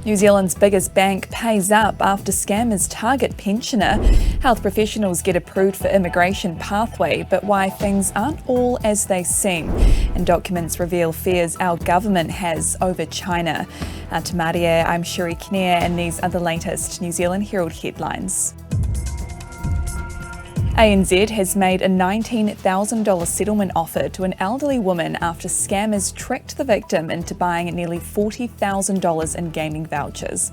New Zealand's biggest bank pays up after scammers target pensioner. Health professionals get approved for immigration pathway, but why things aren't all as they seem. And documents reveal fears our government has over China. Te Mārie, I'm Sherry Kinnear, and these are the latest New Zealand Herald headlines. ANZ has made a $19,000 settlement offer to an elderly woman after scammers tricked the victim into buying nearly $40,000 in gaming vouchers.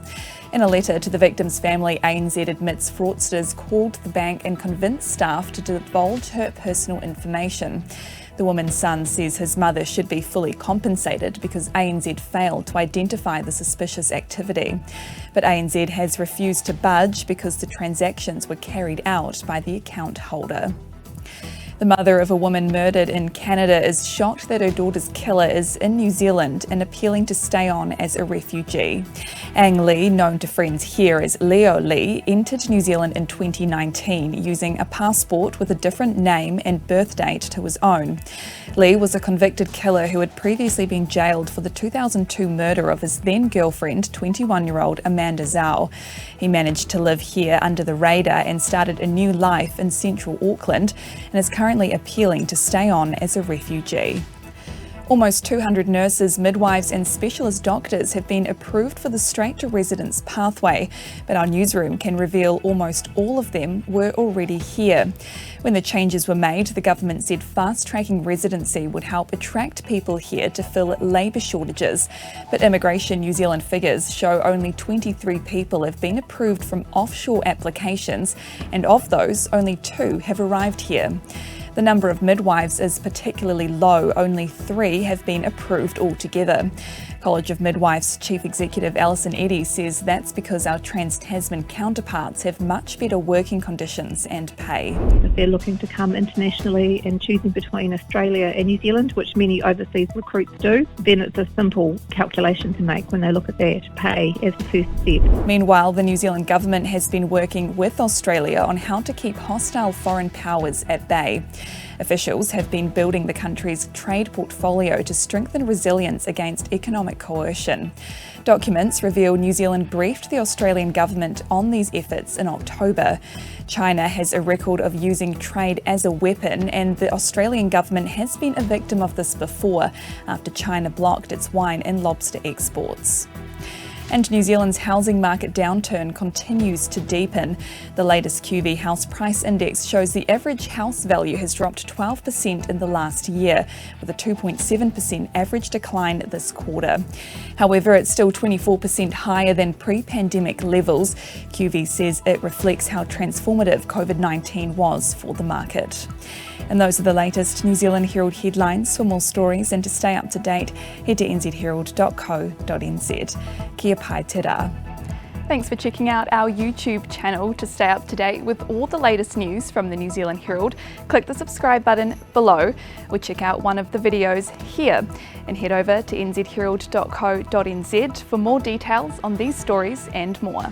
In a letter to the victim's family, ANZ admits fraudsters called the bank and convinced staff to divulge her personal information. The woman's son says his mother should be fully compensated because ANZ failed to identify the suspicious activity. But ANZ has refused to budge because the transactions were carried out by the account holder. The mother of a woman murdered in Canada is shocked that her daughter's killer is in New Zealand and appealing to stay on as a refugee. Ang Lee, known to friends here as Leo Lee, entered New Zealand in 2019 using a passport with a different name and birth date to his own. Lee was a convicted killer who had previously been jailed for the 2002 murder of his then-girlfriend, 21-year-old Amanda Zhao. He managed to live here under the radar and started a new life in central Auckland and is currently appealing to stay on as a refugee. Almost 200 nurses, midwives and specialist doctors have been approved for the Straight to Residence pathway, but our newsroom can reveal almost all of them were already here. When the changes were made, the government said fast-tracking residency would help attract people here to fill labour shortages. But Immigration New Zealand figures show only 23 people have been approved from offshore applications, and of those, only 2 have arrived here. The number of midwives is particularly low, only 3 have been approved altogether. College of Midwives Chief Executive Alison Eddy says that's because our Trans-Tasman counterparts have much better working conditions and pay. If they're looking to come internationally and choosing between Australia and New Zealand, which many overseas recruits do, then it's a simple calculation to make when they look at that pay as the first step. Meanwhile, the New Zealand government has been working with Australia on how to keep hostile foreign powers at bay. Officials have been building the country's trade portfolio to strengthen resilience against economic coercion. Documents reveal New Zealand briefed the Australian government on these efforts in October. China has a record of using trade as a weapon, and the Australian government has been a victim of this before after China blocked its wine and lobster exports. And New Zealand's housing market downturn continues to deepen. The latest QV House Price Index shows the average house value has dropped 12% in the last year, with a 2.7% average decline this quarter. However, it's still 24% higher than pre-pandemic levels. QV says it reflects how transformative COVID-19 was for the market. And those are the latest New Zealand Herald headlines. For more stories and to stay up to date, head to nzherald.co.nz. Kia pai te rā. Thanks for checking out our YouTube channel. To stay up to date with all the latest news from the New Zealand Herald, click the subscribe button below or check out one of the videos here, and head over to nzherald.co.nz for more details on these stories and more.